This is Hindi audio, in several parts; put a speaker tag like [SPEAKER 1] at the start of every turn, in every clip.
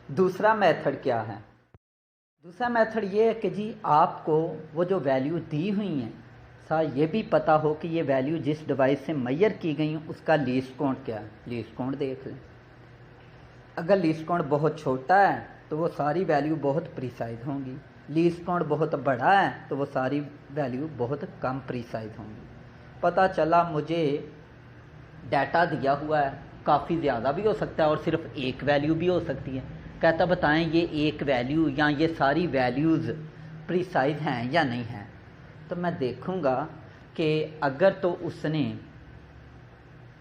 [SPEAKER 1] दूसरा मेथड क्या है? दूसरा मेथड ये है कि जी आपको वो जो वैल्यू दी हुई हैं ये भी पता हो कि ये वैल्यू जिस डिवाइस से मेजर की गई हैं उसका लीस्ट काउंट क्या है। लीस्ट काउंट देख लें। अगर लीस्ट काउंट बहुत छोटा है तो वो सारी वैल्यू बहुत प्रिसाइज होंगी। लीस्ट काउंट बहुत बड़ा है तो वो सारी वैल्यू बहुत कम प्रिसाइज होंगी। पता चला मुझे डाटा दिया हुआ है, काफ़ी ज़्यादा भी हो सकता है और सिर्फ एक वैल्यू भी हो सकती है। कहता बताएं ये एक वैल्यू या ये सारी वैल्यूज़ प्रिसाइज हैं या नहीं हैं। तो मैं देखूंगा कि अगर तो उसने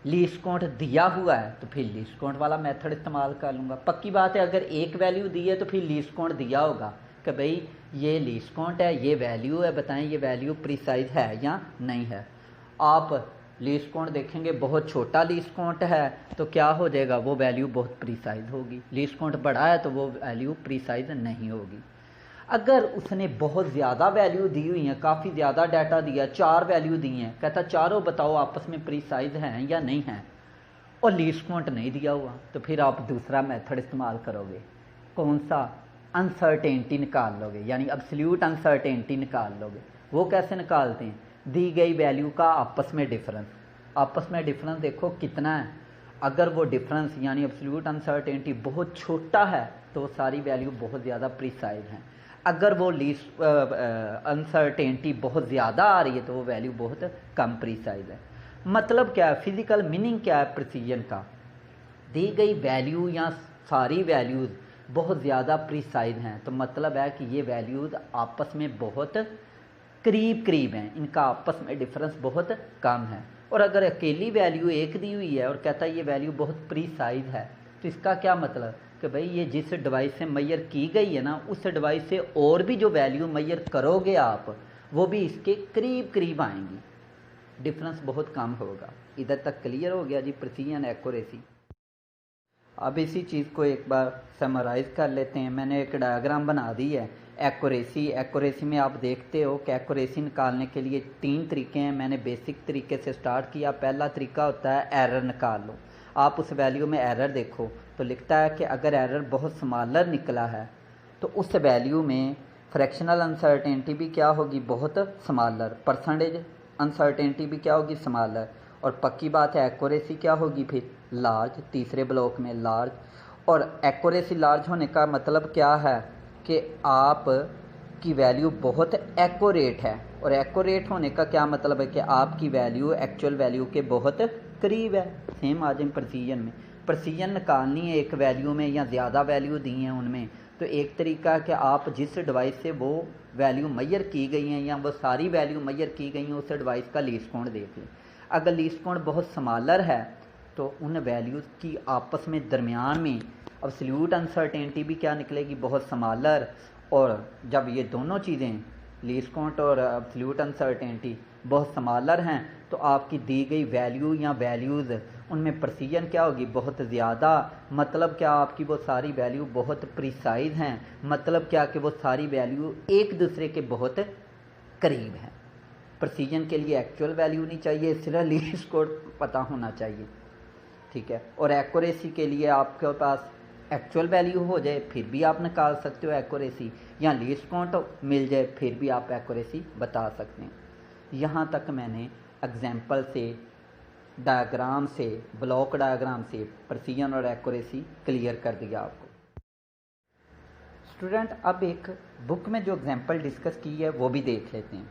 [SPEAKER 1] लीस्ट काउंट दिया हुआ है तो फिर लीस्ट काउंट वाला मेथड इस्तेमाल कर लूँगा। पक्की बात है अगर एक वैल्यू दी है तो फिर लीस्ट काउंट दिया होगा कि भाई ये लीस्ट काउंट है, ये वैल्यू है, बताएं ये वैल्यू प्रिसाइज है या नहीं है। आप लीस्ट काउंट देखेंगे बहुत छोटा लीस्ट काउंट है तो क्या हो जाएगा, वो वैल्यू बहुत प्रिसाइज होगी। लीस्ट काउंट बड़ा है तो वो वैल्यू प्रिसाइज नहीं होगी। अगर उसने बहुत ज़्यादा वैल्यू दी हुई है, काफ़ी ज़्यादा डाटा दिया, 4 वैल्यू दी हैं, कहता चारों बताओ आपस में प्रिसाइज हैं या नहीं हैं, और लीस्ट काउंट नहीं दिया हुआ, तो फिर आप दूसरा मेथड इस्तेमाल करोगे। कौन सा? अनसर्टेनिटी निकाल लोगे, यानी एब्सोल्यूट अनसर्टेनिटी निकाल लोगे। वो कैसे निकालते हैं? दी गई वैल्यू का आपस में डिफरेंस। आपस में डिफरेंस देखो कितना है। अगर वो डिफरेंस यानी एब्सोल्यूट अनसर्टेनिटी बहुत छोटा है तो वो सारी वैल्यू बहुत ज़्यादा प्रिसाइज हैं। अगर वो लीस्ट अनसर्टेनिटी बहुत ज़्यादा आ रही है तो वो वैल्यू बहुत कम प्रिसाइज है। मतलब क्या है, फिजिकल मीनिंग क्या है प्रिसीजन का? दी गई वैल्यू या सारी वैल्यूज़ बहुत ज़्यादा प्रिसाइज हैं तो मतलब है कि ये वैल्यूज़ आपस में बहुत करीब करीब हैं, इनका आपस में डिफरेंस बहुत कम है। और अगर अकेली वैल्यू एक दी हुई है और कहता है ये वैल्यू बहुत प्रिसाइज है तो इसका क्या मतलब कि भाई ये जिस डिवाइस से मेजर की गई है ना उस डिवाइस से और भी जो वैल्यू मेजर करोगे आप वो भी इसके करीब करीब आएंगी, डिफरेंस बहुत कम होगा। इधर तक क्लियर हो गया जी प्रिसीजन एक्यूरेसी। अब इसी चीज़ को एक बार समराइज़ कर लेते हैं। मैंने एक डायग्राम बना दी है एक्यूरेसी में आप देखते हो कि एक्यूरेसी निकालने के लिए 3 तरीके हैं। मैंने बेसिक तरीके से स्टार्ट किया। पहला तरीका होता है एरर निकाल लो। आप उस वैल्यू में एरर देखो तो लिखता है कि अगर एरर बहुत स्मॉलर निकला है तो उस वैल्यू में फ्रैक्शनल अनसर्टेनिटी भी क्या होगी, बहुत स्मॉलर। परसेंटेज अनसर्टेनिटी भी क्या होगी, स्मॉलर। और पक्की बात है एक्यूरेसी क्या होगी फिर, लार्ज। तीसरे ब्लॉक में लार्ज। और एक्यूरेसी लार्ज होने का मतलब क्या है कि आप की वैल्यू बहुत एक्यूरेट है। और एक्यूरेट होने का क्या मतलब है कि आपकी वैल्यू एक्चुअल वैल्यू के बहुत करीब है। सेम आज हम प्रिसीजन में प्रिसीजन निकालनी है एक वैल्यू में या ज़्यादा वैल्यू दी हैं उनमें, तो एक तरीका है कि आप जिस डिवाइस से वो वैल्यू मेजर की गई हैं या वो सारी वैल्यू मेजर की गई हैं उस डिवाइस का लीस्ट काउंट देख लें। अगर लीस्ट काउंट बहुत स्मॉलर है तो उन वैल्यूज़ की आपस में दरमियान में एब्सोल्यूट अनसर्टेनिटी भी क्या निकलेगी, बहुत स्मॉलर। और जब ये दोनों चीज़ें लीस्ट काउंट और एब्सोल्यूट अनसर्टेनिटी बहुत स्मॉलर हैं तो आपकी दी गई वैल्यू या वैल्यूज़ उनमें प्रिसीजन क्या होगी, बहुत ज़्यादा। मतलब क्या, आपकी वो सारी वैल्यू बहुत प्रिसाइज हैं। मतलब क्या कि वो सारी वैल्यू एक दूसरे के बहुत करीब हैं। प्रिसीजन के लिए एक्चुअल वैल्यू नहीं चाहिए, सिर्फ लीस्ट काउंट पता होना चाहिए, ठीक है। और एक्यूरेसी के लिए आपके पास एक्चुअल वैल्यू हो जाए फिर भी आप निकाल सकते हो एक्यूरेसी, या लीस्ट काउंट मिल जाए फिर भी आप एक्यूरेसी बता सकते हैं। यहाँ तक मैंने एग्जाम्पल से, डायग्राम से, ब्लॉक डायग्राम से प्रिसीजन और एक्यूरेसी क्लियर कर दिया आपको। स्टूडेंट अब एक बुक में जो एग्जाम्पल डिस्कस की है वो भी देख लेते हैं।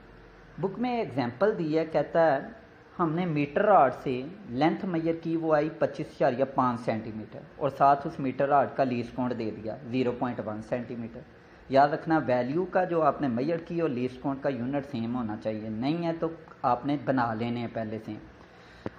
[SPEAKER 1] बुक में एग्जाम्पल दी है, कहता है हमने मीटर रॉड से लेंथ मेजर की, वो आई 25.5 सेंटीमीटर और साथ उस मीटर रॉड का लीस्ट काउंट दे दिया 0.1 सेंटीमीटर। याद रखना वैल्यू का जो आपने मेजर की और लीस्ट काउंट का यूनिट सेम होना चाहिए, नहीं है तो आपने बना लेने हैं पहले से।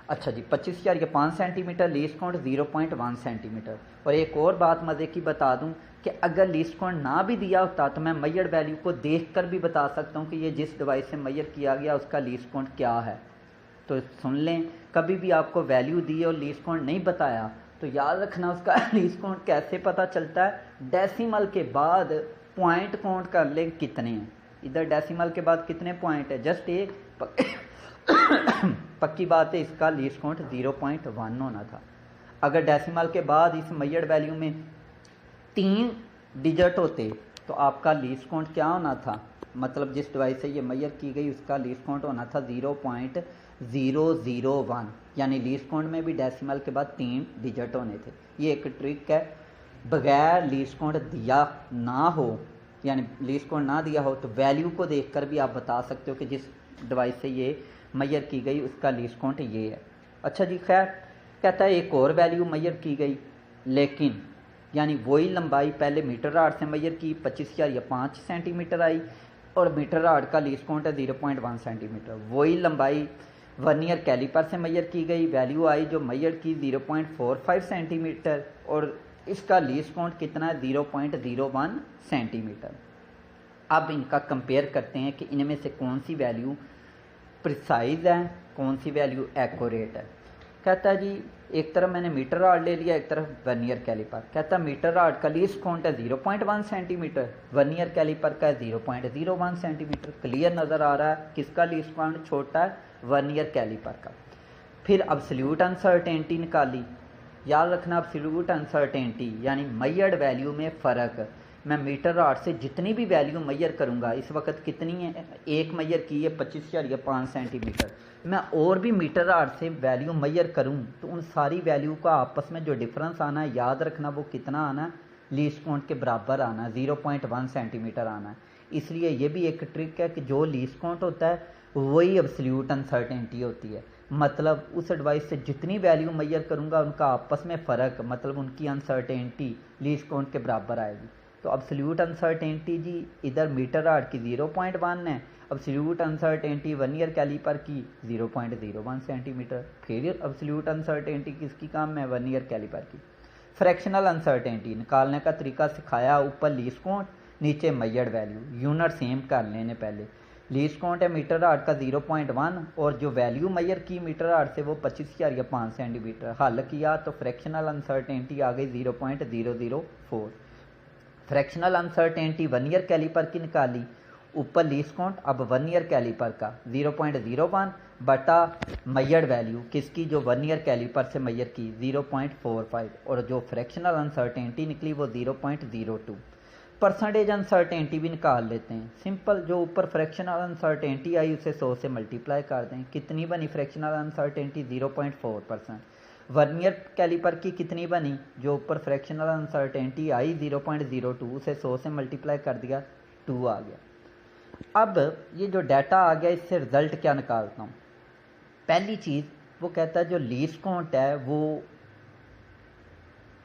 [SPEAKER 1] अच्छा जी, 25.5 सेंटीमीटर, लीस्ट काउंट 0.1 सेंटीमीटर। और एक और बात मज़े की बता दूं कि अगर लीस्ट काउंट ना भी दिया होता तो मैं मेजर वैल्यू को देखकर भी बता सकता हूं कि ये जिस डिवाइस से मेजर किया गया उसका लीस्ट काउंट क्या है। तो सुन लें, कभी भी आपको वैल्यू दी और लीस्ट काउंट नहीं बताया तो याद रखना उसका लीस्ट काउंट कैसे पता चलता है, डेसिमल के बाद पॉइंट काउंट कर लें कितने हैं। इधर डेसिमल के बाद कितने पॉइंट है, जस्ट एक पक्की बात है इसका लीस्ट काउंट 0.1 होना था। अगर डेसिमल के बाद इस मेजर्ड वैल्यू में 3 डिजिट होते तो आपका लीस्ट काउंट क्या होना था, मतलब जिस डिवाइस से ये मेजर की गई उसका लीस्ट काउंट होना था 0.001, यानी लीस्ट काउंट में भी डेसिमल के बाद 3 डिजिट होने थे। ये एक ट्रिक है, बगैर लीस्ट काउंट दिया ना हो, यानी लीस्ट काउंट ना दिया हो तो वैल्यू को देखकर भी आप बता सकते हो कि जिस डिवाइस से ये मेजर की गई उसका लीस्ट काउंट ये है। अच्छा जी, खैर कहता है एक और वैल्यू मेजर की गई, लेकिन यानी वही लंबाई पहले मीटर राड से मेजर की 25,000 या 5 सेंटीमीटर आई, और मीटर राड का लीस्ट काउंट है 0.1 सेंटीमीटर। वही लंबाई वर्नियर कैलिपर से मेजर की गई, वैल्यू आई जो मेजर की 0.45 सेंटीमीटर, और इसका लीस्ट काउंट कितना है 0.01 सेंटीमीटर। अब इनका कंपेयर करते हैं कि इनमें से कौन सी वैल्यू प्रिसाइज है, कौन सी वैल्यू एक्यूरेट है। कहता है जी एक तरफ मैंने मीटर राड ले लिया, एक तरफ वर्नियर कैलिपर। कहता है मीटर राड का लीस्ट काउंट है 0.1 सेंटीमीटर, वर्नियर कैलिपर का है 0.01 सेंटीमीटर। क्लियर नज़र आ रहा है किसका लीस्ट काउंट छोटा है, वर्नियर कैलिपर का। फिर अब्सोल्यूट अनसर्टेनिटी निकाली। याद रखना अब्सोल्यूट अनसर्टेनिटी यानी मेजर्ड वैल्यू में फ़र्क। मैं मीटर राड से जितनी भी वैल्यू मेजर करूंगा, इस वक्त कितनी है, एक मेजर की है 25,000 या 5 सेंटीमीटर, मैं और भी मीटर राड से वैल्यू मेजर करूं तो उन सारी वैल्यू का आपस में जो डिफरेंस आना है, याद रखना वो कितना आना है, लीस्ट काउंट के बराबर आना है, 0.1 सेंटीमीटर आना है। इसलिए ये भी एक ट्रिक है कि जो लीस्ट काउंट होता है वही अब्सोल्यूट अनसर्टेनिटी होती है। मतलब उस डिवाइस से जितनी वैल्यू मेजर करूंगा उनका आपस में फ़र्क, मतलब उनकी अनसर्टेनिटी लीस्ट काउंट के बराबर आएगी। तो अब्सोल्यूट अनसर्टेनिटी जी इधर मीटर राड की 0.1 है, अब्सोल्यूट अनसर्टेनिटी वर्नियर कैलिपर की 0.01 सेंटीमीटर। फिर अब्सोल्यूट अनसर्टेनिटी किसकी काम है, वर्नियर कैलिपर की। फ्रैक्शनल अनसर्टेनिटी निकालने का तरीका सिखाया, ऊपर लीस्ट काउंट नीचे मेजर्ड वैल्यू, यूनिट सेम कर लेने पहले। लीस्ट काउंट है मीटर राड का 0.1 और जो वैल्यू मेजर की मीटर राड से वो 25,000 या 5 सेंटीमीटर। हल किया तो फ्रैक्शनल अनसर्टेनिटी आ गई 0.004। फ्रैक्शनल अनसर्टेनिटी वर्नियर कैलिपर की निकाली, ऊपर लीस्ट काउंट, अब वर्नियर कैलिपर का 0.01 बटा मेजर्ड वैल्यू किसकी, जो वर्नियर कैलिपर से मेजर की 0.45, और जो फ्रैक्शनल अनसर्टेनिटी निकली वो 0.02। परसेंटेज अनसर्टेनिटी भी निकाल लेते हैं, सिंपल। जो ऊपर फ्रैक्शनल अनसर्टेनिटी आई उसे 100 से मल्टीप्लाई कर दें, कितनी बनी फ्रैक्शनल अनसर्टेनिटी 0.4%। वर्नियर कैलिपर की कितनी बनी, जो ऊपर फ्रैक्शनल अनसर्टेनिटी आई 0.02, उसे 100 से मल्टीप्लाई कर दिया, 2 आ गया। अब ये जो डाटा आ गया इससे रिजल्ट क्या निकालता हूँ। पहली चीज़ वो कहता है जो लीस्ट काउंट है वो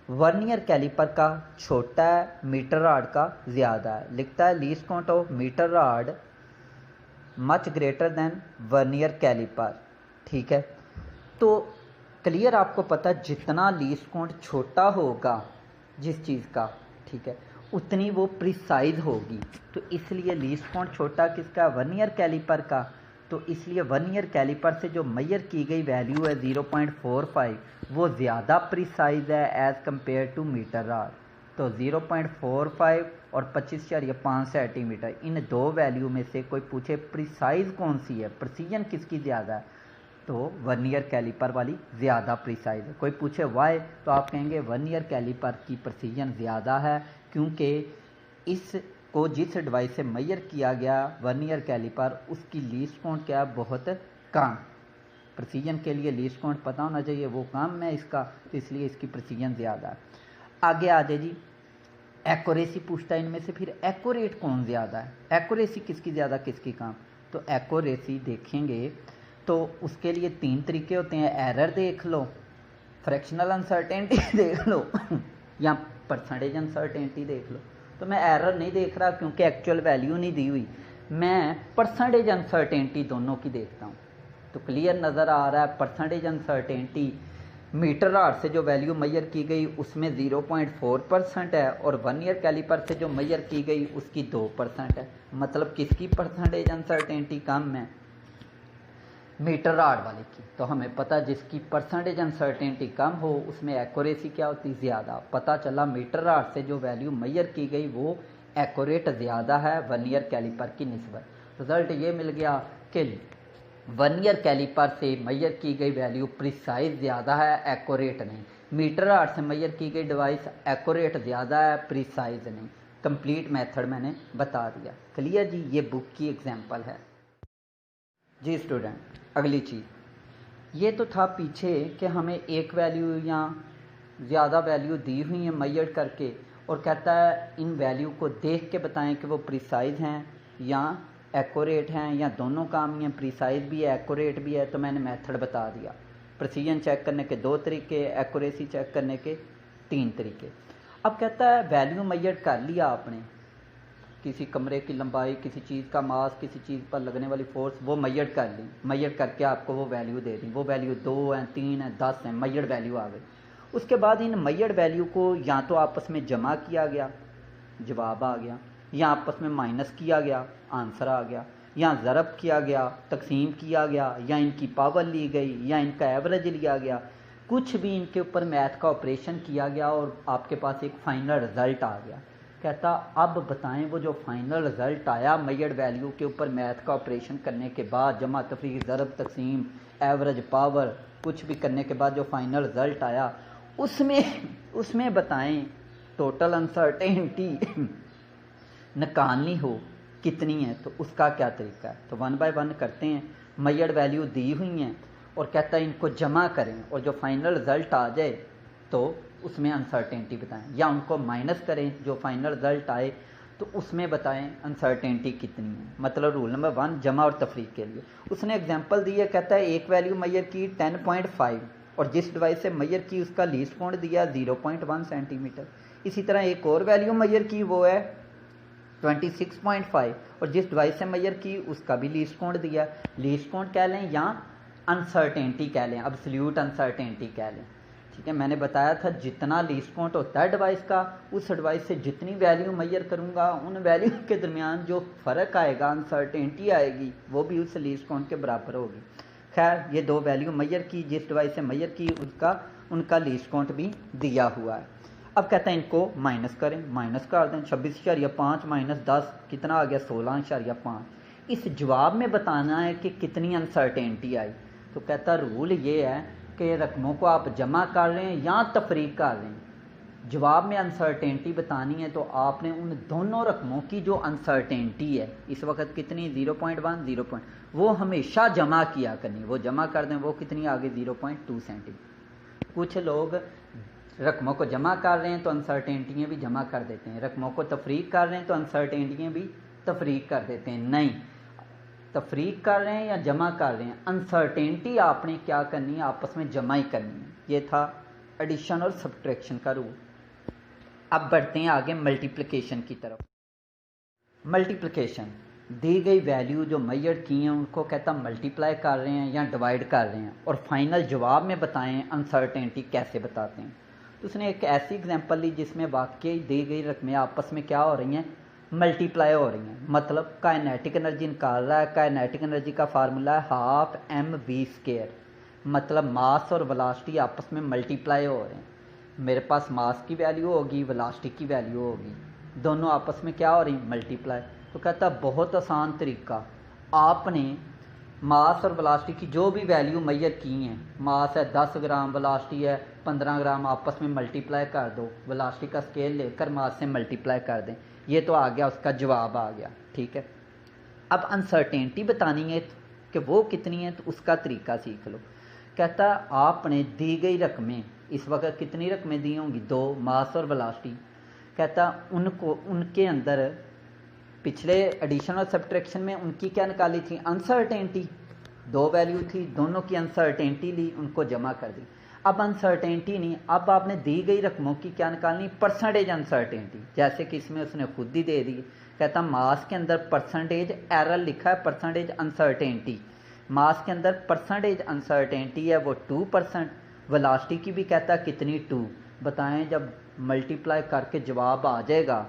[SPEAKER 1] वर्नियर कैलिपर का छोटा है, मीटर राड का ज़्यादा है। लिखता है least count of metre rod much greater than vernier calliper. ठीक है, तो क्लियर आपको पता है जितना लीस्ट काउंट छोटा होगा जिस चीज़ का, ठीक है, उतनी वो प्रिसाइज होगी। तो इसलिए लीस्ट काउंट छोटा किसका, वर्नियर कैलिपर का। तो इसलिए वर्नियर कैलिपर से जो मेजर की गई वैल्यू है 0.45 वो ज़्यादा प्रिसाइज है as compare to metre rod. तो 0.45 और 25,000 या 5 सेंटीमीटर, इन दो वैल्यू में से कोई पूछे प्रिसाइज कौन सी है, प्रिसीजन किसकी ज़्यादा है, तो वर्नियर कैलिपर वाली ज़्यादा प्रिसाइज है। कोई पूछे वाई, तो आप कहेंगे वर्नियर कैलिपर की प्रिसीजन ज़्यादा है, क्योंकि इसको जिस डिवाइस से मेजर किया गया वर्नियर कैलिपर उसकी लीस्ट काउंट क्या है, बहुत कम। प्रिसीजन के लिए लीस्ट काउंट पता होना चाहिए, वो कम है इसका, तो इसलिए इसकी प्रिसीजन ज़्यादा है। आगे आ जाए जी, एक्यूरेसी पूछता है इनमें से फिर एक्यूरेट कौन ज़्यादा है, एक्यूरेसी किसकी ज़्यादा किसकी कम। तो एक्यूरेसी देखेंगे तो उसके लिए 3 तरीके होते हैं, एरर देख लो, फ्रैक्शनल अनसर्टेनिटी देख लो या परसेंटेज अनसर्टेनिटी देख लो। तो मैं एरर नहीं देख रहा क्योंकि एक्चुअल वैल्यू नहीं दी हुई, मैं परसेंटेज अनसर्टेनिटी दोनों की देखता हूँ। तो क्लियर नज़र आ रहा है परसेंटेज अनसर्टेनिटी मीटर राड से जो वैल्यू मेजर की गई उसमें 0.4% है, और वर्नियर कैलिपर से जो मेजर की गई उसकी 2% है। मतलब किसकी परसेंटेज अनसर्टेनिटी कम है, मीटर राड वाले की। तो हमें पता जिसकी परसेंटेज अनसर्टेनिटी कम हो उसमें एक्यूरेसी क्या होती, ज़्यादा। पता चला मीटर राड से जो वैल्यू मेजर की गई वो एक्यूरेट ज़्यादा है वर्नियर कैलिपर की निस्बत। रिजल्ट ये मिल गया कि वर्नियर कैलिपर से मेजर की गई वैल्यू प्रिसाइज ज़्यादा है, एक्यूरेट नहीं। मीटर आर्ट से मैयर की गई डिवाइस एक्यूरेट ज़्यादा है, प्रिसाइज नहीं। कंप्लीट मेथड मैंने बता दिया। क्लियर जी, ये बुक की एग्जांपल है जी स्टूडेंट। अगली चीज़ ये तो था पीछे कि हमें एक वैल्यू या ज़्यादा वैल्यू दी हुई है मैयर करके, और कहता है इन वैल्यू को देख के बताएं कि वो प्रिसाइज हैं या एक्यूरेट हैं, या दोनों काम ही हैं, प्रिसाइज भी है एक्यूरेट भी है। तो मैंने मेथड बता दिया। प्रिसीजन चेक करने के 2 तरीके, एक्यूरेसी चेक करने के 3 तरीके। अब कहता है वैल्यू मैयर कर लिया आपने, किसी कमरे की लंबाई, किसी चीज़ का मास, किसी चीज़ पर लगने वाली फोर्स, वो मैयर कर ली, मैयर करके आपको वो वैल्यू दे दी। वो वैल्यू 2 है, 3 है, 10 है, मैयर वैल्यू आ गई। उसके बाद इन मैयर वैल्यू को या तो आपस में जमा किया गया, जवाब आ गया, या आपस में माइनस किया गया, आंसर आ गया, या ज़रब किया गया, तकसीम किया गया, या इनकी पावर ली गई, या इनका एवरेज लिया गया, कुछ भी इनके ऊपर मैथ का ऑपरेशन किया गया और आपके पास एक फाइनल रिज़ल्ट आ गया। कहता अब बताएं वो जो फाइनल रिज़ल्ट आया मैयर्ड वैल्यू के ऊपर मैथ का ऑपरेशन करने के बाद, जमा तफरीक ज़रब तकसीम एवरेज पावर कुछ भी करने के बाद जो फाइनल रिज़ल्ट आया उसमें बताएं टोटल अनसर्टेनिटी निकालनी हो कितनी है, तो उसका क्या तरीका है। तो 1 बाय 1 करते हैं। मैयर्ड वैल्यू दी हुई हैं और कहता है इनको जमा करें और जो फाइनल रिज़ल्ट आ जाए तो उसमें अनसर्टेनिटी बताएं, या उनको माइनस करें जो फाइनल रिज़ल्ट आए तो उसमें बताएं अनसर्टेनिटी कितनी है। मतलब रूल नंबर 1 जमा और तफरीक के लिए। उसने एग्जांपल दी है, कहता है एक वैल्यू मैयर की 10.5 और जिस डिवाइस से मैयर की उसका लीस्ट काउंट दिया 0.1 सेंटीमीटर। इसी तरह एक और वैल्यू मैयर की वो है 26.5 और जिस डिवाइस से मैयर की उसका भी लीस्ट काउंट दिया। लीस्ट काउंट कह लें या अनसर्टेनिटी कह लें, अब्सोल्यूट अनसर्टेनिटी कह लें। ठीक है, मैंने बताया था जितना लीस्ट काउंट होता है डिवाइस का, उस डिवाइस से जितनी वैल्यू मैयर करूंगा उन वैल्यू के दरमियान जो फ़र्क आएगा, अनसर्टेनिटी आएगी, वो भी उस लीस्ट काउंट के बराबर होगी। खैर ये 2 वैल्यू मैयर की, जिस डिवाइस से मैयर की उनका लीस्ट काउंट भी दिया हुआ है। अब कहते हैं इनको माइनस करें, माइनस कर दें। 26.5 माइनस 10 कितना आ गया 16.5। इस जवाब में बताना है कि कितनी अनसर्टेनिटी आई। तो कहता रूल ये है कि रकमों को आप जमा कर रहे हैं या तफरीक कर रहे हैं, जवाब में अनसर्टेनिटी बतानी है तो आपने उन दोनों रकमों की जो अनसर्टेनिटी है इस वक्त कितनी 0.1 वो हमेशा जमा किया करनी। वो जमा कर दें, वो कितनी आ गई 0.2 सेंटीमीटर। कुछ लोग रकमों को जमा कर रहे हैं तो अनसर्टेनिटियाँ भी जमा कर देते हैं, रकमों को तफरीक कर रहे हैं तो अनसर्टेनिटियाँ भी तफरीक कर देते हैं। नहीं, तफरीक कर रहे हैं या जमा कर रहे हैं, अनसर्टेनिटी आपने क्या करनी है, आपस में जमा ही करनी है। ये था एडिशन और सब्ट्रैक्शन का रूल। अब बढ़ते हैं आगे मल्टीप्लिकेशन की तरफ। मल्टीप्लिकेशन, दी गई वैल्यू जो मैयर की हैं उनको कहता मल्टीप्लाई कर रहे हैं या डिवाइड कर रहे हैं और फाइनल जवाब में बताएं अनसर्टेनिटी कैसे बताते हैं। तो उसने एक ऐसी एग्जांपल ली जिसमें वाकई दी गई रकमें आपस में क्या हो रही हैं, मल्टीप्लाई हो रही हैं। मतलब काइनेटिक एनर्जी निकाल रहा है, काइनेटिक एनर्जी का फार्मूला है 12mv²। मतलब मास और वेलोसिटी आपस में मल्टीप्लाई हो रहे हैं। मेरे पास मास की वैल्यू होगी, वेलोसिटी की वैल्यू होगी, दोनों आपस में क्या हो रही मल्टीप्लाई। तो कहता बहुत आसान तरीका, आपने मास और वेलोसिटी की जो भी वैल्यू मैयर की हैं, मास है 10 ग्राम, वेलोसिटी है 15 ग्राम, आपस में मल्टीप्लाई कर दो। वेलोसिटी का स्केल लेकर मास से मल्टीप्लाई कर दें, ये तो आ गया, उसका जवाब आ गया। ठीक है, अब अनसर्टेनिटी बतानी है कि वो कितनी है तो उसका तरीका सीख लो। कहता आपने दी गई रकमें, इस वक्त कितनी रकमें दी होंगी 2, मास और वेलोसिटी। कहता उनको उनके अंदर पिछले एडिशन और सब्ट्रैक्शन में उनकी क्या निकाली थी अनसर्टेनिटी, 2 वैल्यू थी, दोनों की अनसर्टेनिटी ली, उनको जमा कर दी। अब अनसर्टेनिटी नहीं, अब आपने दी गई रकमों की क्या निकालनी, परसेंटेज अनसर्टेनिटी। जैसे कि इसमें उसने खुद ही दे दी, कहता मास के अंदर परसेंटेज एरर लिखा है, परसेंटेज अनसर्टेनिटी, मास के अंदर परसेंटेज अनसर्टेनिटी है वो 2%। वेलोसिटी की भी कहता कितनी 2। बताएं जब मल्टीप्लाई करके जवाब आ जाएगा,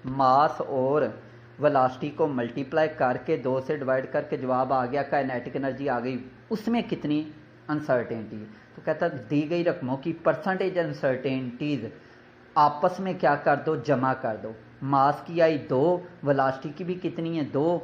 [SPEAKER 1] मास और वेलोसिटी को मल्टीप्लाई करके 2 से डिवाइड करके जवाब आ गया, काइनेटिक एनर्जी आ गई, उसमें कितनी अनसर्टेनिटी है। तो कहता दी गई रकमों की परसेंटेज अनसर्टेनिटीज़ आपस में क्या कर दो, जमा कर दो। मास की आई 2, वेलोसिटी की भी कितनी है 2,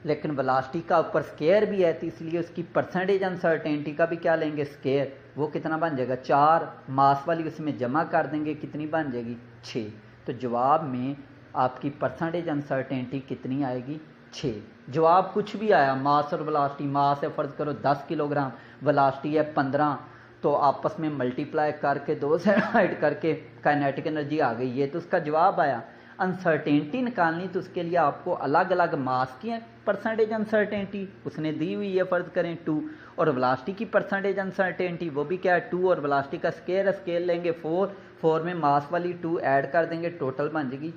[SPEAKER 1] लेकिन वेलोसिटी का ऊपर स्केयर भी है तो इसलिए उसकी परसेंटेज अनसर्टेनिटी का भी क्या लेंगे स्केयर। वो कितना बन जाएगा 4, मास वाली उसमें जमा कर देंगे, कितनी बन जाएगी 6। तो जवाब में आपकी परसेंटेज अनसर्टेनिटी कितनी आएगी 6। जवाब कुछ भी आया, मास और वेलोसिटी, मास है फ़र्ज़ करो 10 किलोग्राम, वेलोसिटी है 15, तो आपस में मल्टीप्लाई करके 2 से डिवाइड करके काइनेटिक एनर्जी आ गई, ये तो उसका जवाब आया। अनसर्टेनिटी निकालनी तो उसके लिए आपको अलग अलग मास की परसेंटेज अनसर्टेनिटी उसने दी हुई है, फ़र्ज़ करें 2, और वेलोसिटी की परसेंटेज अनसर्टेनिटी वो भी क्या है 2, और वेलोसिटी का स्केल स्केल लेंगे 4 में मास वाली 2 ऐड कर देंगे, टोटल बन जाएगी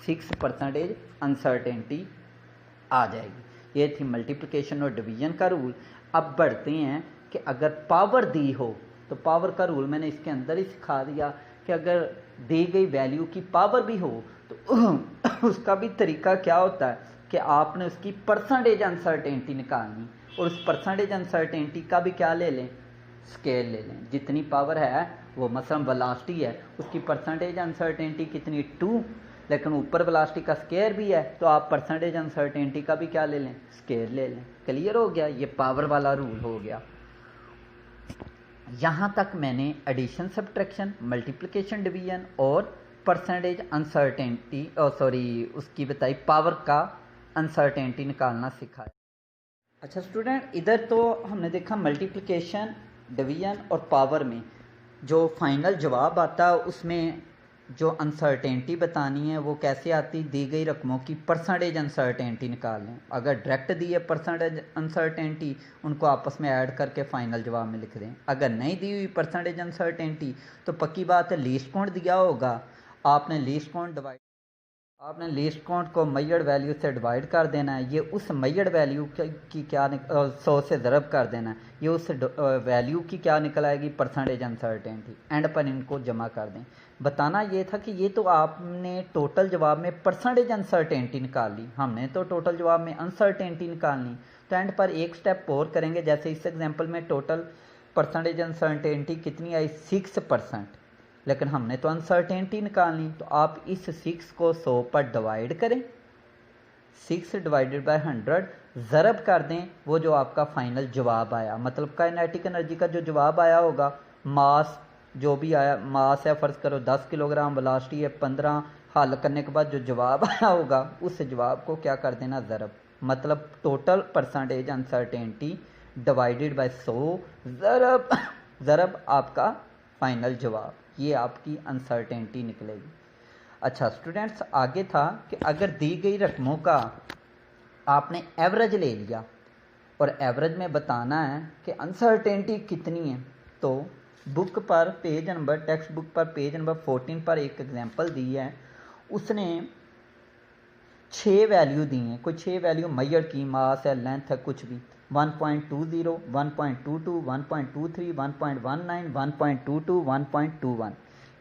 [SPEAKER 1] 6 परसेंटेज अनसर्टेनिटी आ जाएगी। ये थी मल्टीप्लिकेशन और डिवीजन का रूल। अब बढ़ते हैं कि अगर पावर दी हो तो पावर का रूल मैंने इसके अंदर ही सिखा दिया कि अगर दी गई वैल्यू की पावर भी हो तो उसका भी तरीका क्या होता है कि आपने उसकी परसेंटेज अनसर्टेनिटी निकालनी, और उस परसेंटेज अनसर्टेनिटी का भी क्या ले लें, स्केल ले लें। जितनी पावर है वो मसलन वेलोसिटी है, उसकी परसेंटेज अनसर्टेनिटी कितनी 2, लेकिन ऊपर वेलोसिटी का स्केयर भी है, तो आप परसेंटेज अनसर्टेनिटी का भी क्या ले लें, स्केयर ले लें। क्लियर हो गया, ये पावर वाला रूल हो गया। यहाँ तक मैंने एडिशन सब्ट्रैक्शन, मल्टीप्लिकेशन डिवीजन और परसेंटेज अनसर्टेनिटी उसकी बताई पावर का अनसर्टेनिटी निकालना सिखाया। अच्छा स्टूडेंट, इधर तो हमने देखा मल्टीप्लिकेशन, डिवीजन और पावर में जो फाइनल जवाब आता है उसमें जो अनसर्टेनिटी बतानी है वो कैसे आती, दी गई रकमों की परसेंटेज अनसर्टेनिटी निकाल लें। अगर डायरेक्ट दी है परसेंटेज अनसर्टेनिटी, उनको आपस में ऐड करके फाइनल जवाब में लिख दें। अगर नहीं दी हुई परसेंटेज अनसर्टेनिटी तो पक्की बात है लीस्ट काउंट दिया होगा, आपने लीस्ट काउंट को मेजर्ड वैल्यू से डिवाइड कर देना है, ये उस मेजर्ड वैल्यू की क्या 100 से ज़रब कर देना है, ये उस वैल्यू की क्या निकल आएगी, परसेंटेज अनसर्टेनिटी। एंड पर इनको जमा कर दें। बताना ये था कि ये तो आपने टोटल जवाब में परसेंटेज अनसर्टेनिटी निकाल ली, हमने तो टोटल जवाब में अनसर्टेनिटी निकालनी, तो एंड पर एक स्टेप और करेंगे। जैसे इस एग्जांपल में टोटल परसेंटेज अनसर्टेनिटी कितनी आई 6%, लेकिन हमने तो अनसर्टेनिटी निकालनी, तो आप इस 6 को 100 पर डिवाइड करें, 6 डिवाइडेड बाय 100 ज़रब कर दें, वो जो आपका फाइनल जवाब आया, मतलब काइनेटिक एनर्जी का जो जवाब आया होगा, मास जो भी आया, मास है फ़र्ज़ करो 10 किलोग्राम, वेलोसिटी है 15, हल करने के बाद जो जवाब आया होगा उस जवाब को क्या कर देना ज़रब, मतलब total percentage uncertainty divided by 100 ज़रब आपका फाइनल जवाब, ये आपकी अनसर्टेनिटी निकलेगी। अच्छा स्टूडेंट्स, आगे था कि अगर दी गई रकमों का आपने एवरेज ले लिया और एवरेज में बताना है कि अनसर्टेनिटी कितनी है, तो बुक पर पेज नंबर, टेक्स्ट बुक पर पेज नंबर 14 पर एक एग्जांपल दी है, उसने 6 वैल्यू दी हैं, कोई 6 वैल्यू मेजर की, मास है, लेंथ है, कुछ भी 1.20, 1.22, 1.23, 1.19, 1.22, 1.21,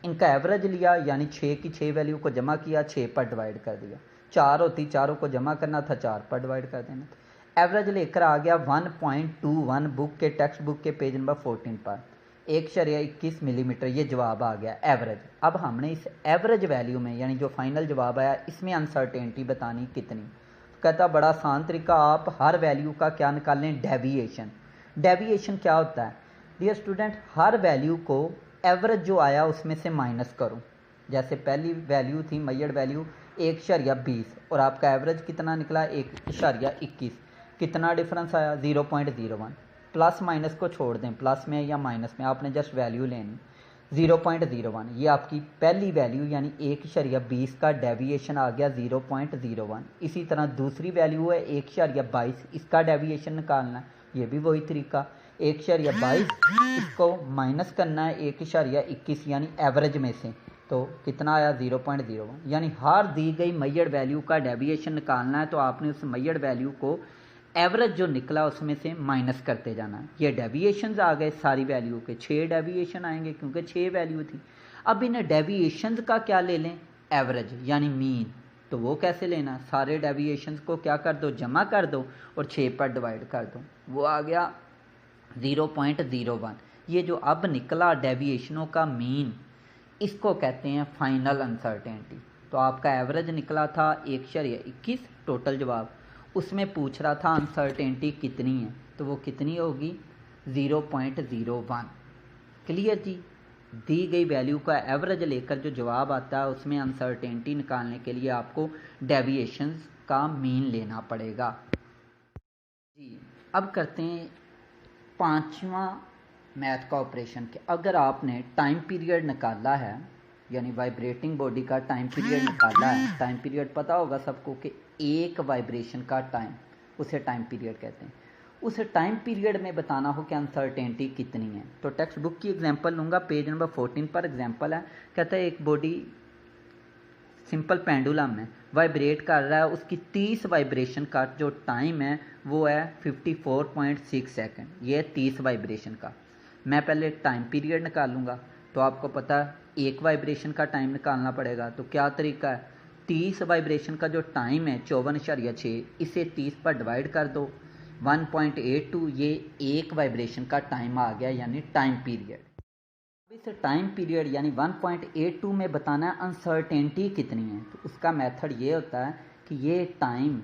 [SPEAKER 1] इनका एवरेज लिया, यानी 6 की 6 वैल्यू को जमा किया, 6 पर डिवाइड कर दिया। 4 होती, चारों को जमा करना था, 4 पर डिवाइड कर देना था। एवरेज लेकर आ गया 1.21 बुक के, टेक्स्ट बुक के पेज नंबर 14 पर 1.21 मिलीमीटर, ये जवाब आ गया एवरेज। अब हमने इस एवरेज वैल्यू में, यानी जो फाइनल जवाब आया, इसमें अनसर्टेनिटी बतानी कितनी। कहता बड़ा आसान तरीका, आप हर वैल्यू का क्या निकालें, डेविएशन। डेविएशन क्या होता है डियर स्टूडेंट, हर वैल्यू को एवरेज जो आया उसमें से माइनस करो। जैसे पहली वैल्यू थी मेजर्ड वैल्यू 1.20 और आपका एवरेज कितना निकला 1.21, कितना डिफरेंस आया 0.01। प्लस माइनस को छोड़ दें, प्लस में या माइनस में आपने जस्ट वैल्यू लेनी 0.01, ये आपकी पहली वैल्यू यानी 1.20 का डेविएशन आ गया 0.01। इसी तरह दूसरी वैल्यू है 1.22, इसका डेविएशन निकालना है, ये भी वही तरीका 1.22, इसको माइनस करना है 1.21 यानी एवरेज में से, तो कितना आया 0.01। यानी हर दी गई मेजर्ड वैल्यू का डेविएशन निकालना है, तो आपने उस मेजर्ड वैल्यू को एवरेज जो निकला उसमें से माइनस करते जाना है। ये डेविएशंस आ गए सारी वैल्यू के, 6 डेविएशन आएंगे क्योंकि 6 वैल्यू थी। अब इन डेविएशंस का क्या ले लें, एवरेज यानी मीन, तो वो कैसे लेना, सारे डेविएशंस को क्या कर दो, जमा कर दो और 6 पर डिवाइड कर दो, वो आ गया 0.01। ये जो अब निकला डेविएशनों का मीन, इसको कहते हैं फाइनल अनसर्टेनिटी। तो आपका एवरेज निकला था 1.21 टोटल जवाब, उसमें पूछ रहा था अनसर्टेनिटी कितनी है, तो वो कितनी होगी 0.01। क्लियर जी। दी गई वैल्यू का एवरेज लेकर जो जवाब आता है उसमें अनसर्टेनिटी निकालने के लिए आपको डेविएशंस का मीन लेना पड़ेगा जी। अब करते हैं पांचवा मैथ का ऑपरेशन के। अगर आपने टाइम पीरियड निकाला है, यानी वाइब्रेटिंग बॉडी का टाइम पीरियड निकाला है, टाइम पीरियड पता होगा सबको कि एक वाइब्रेशन का टाइम, उसे टाइम पीरियड कहते हैं। उस टाइम पीरियड में बताना हो कि अनसर्टेनिटी कितनी है, तो टेक्स्ट बुक की एग्जांपल लूँगा। पेज नंबर 14 पर एग्जांपल है। कहता है एक बॉडी सिंपल पेंडुलम में वाइब्रेट कर रहा है, उसकी 30 वाइब्रेशन का जो टाइम है वो है 54.6 सेकंड। ये 30 वाइब्रेशन का। मैं पहले टाइम पीरियड निकालूंगा, तो आपको पता है एक वाइब्रेशन का टाइम निकालना पड़ेगा। तो क्या तरीका है, 30 वाइब्रेशन का जो टाइम है 54.6, इसे 30 पर डिवाइड कर दो, 1.82, ये एक वाइब्रेशन का टाइम आ गया, यानी टाइम पीरियड। इस टाइम पीरियड यानी 1.82 में बताना है अनसर्टेनिटी कितनी है। तो उसका मेथड ये होता है कि ये टाइम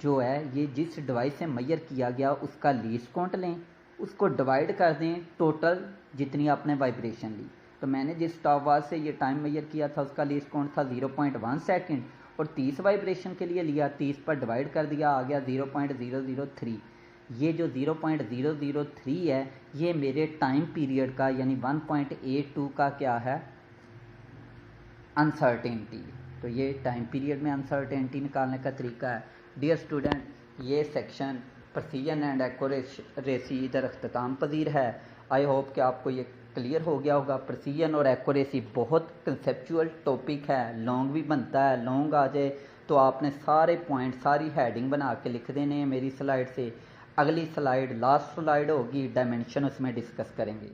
[SPEAKER 1] जो है ये जिस डिवाइस से मेजर किया गया उसका लीस्ट काउंट लें, उसको डिवाइड कर दें टोटल जितनी आपने वाइब्रेशन ली। तो मैंने जिस स्टॉप वॉच से ये टाइम मेजर किया था उसका लीस्ट काउंट था 0.1 सेकेंड, और 30 वाइब्रेशन के लिए लिया, 30 पर डिवाइड कर दिया, आ गया 0.003। ये जो 0.003 है ये मेरे टाइम पीरियड का यानी 1.82 का क्या है, अनसर्टेनिटी। तो ये टाइम पीरियड में अनसर्टेनिटी निकालने का तरीका है। डियर स्टूडेंट, ये सेक्शन प्रिसीजन एंड एक्यूरेसी इधर अख्ताम पजीर है। आई होप कि आपको ये क्लियर हो गया होगा। प्रिसीजन और एक्यूरेसी बहुत कंसेप्चुअल टॉपिक है, लॉन्ग भी बनता है। लॉन्ग आ जाए तो आपने सारे पॉइंट, सारी हेडिंग बना के लिख देने हैं मेरी स्लाइड से। अगली स्लाइड लास्ट स्लाइड होगी, डायमेंशन, उसमें डिस्कस करेंगे।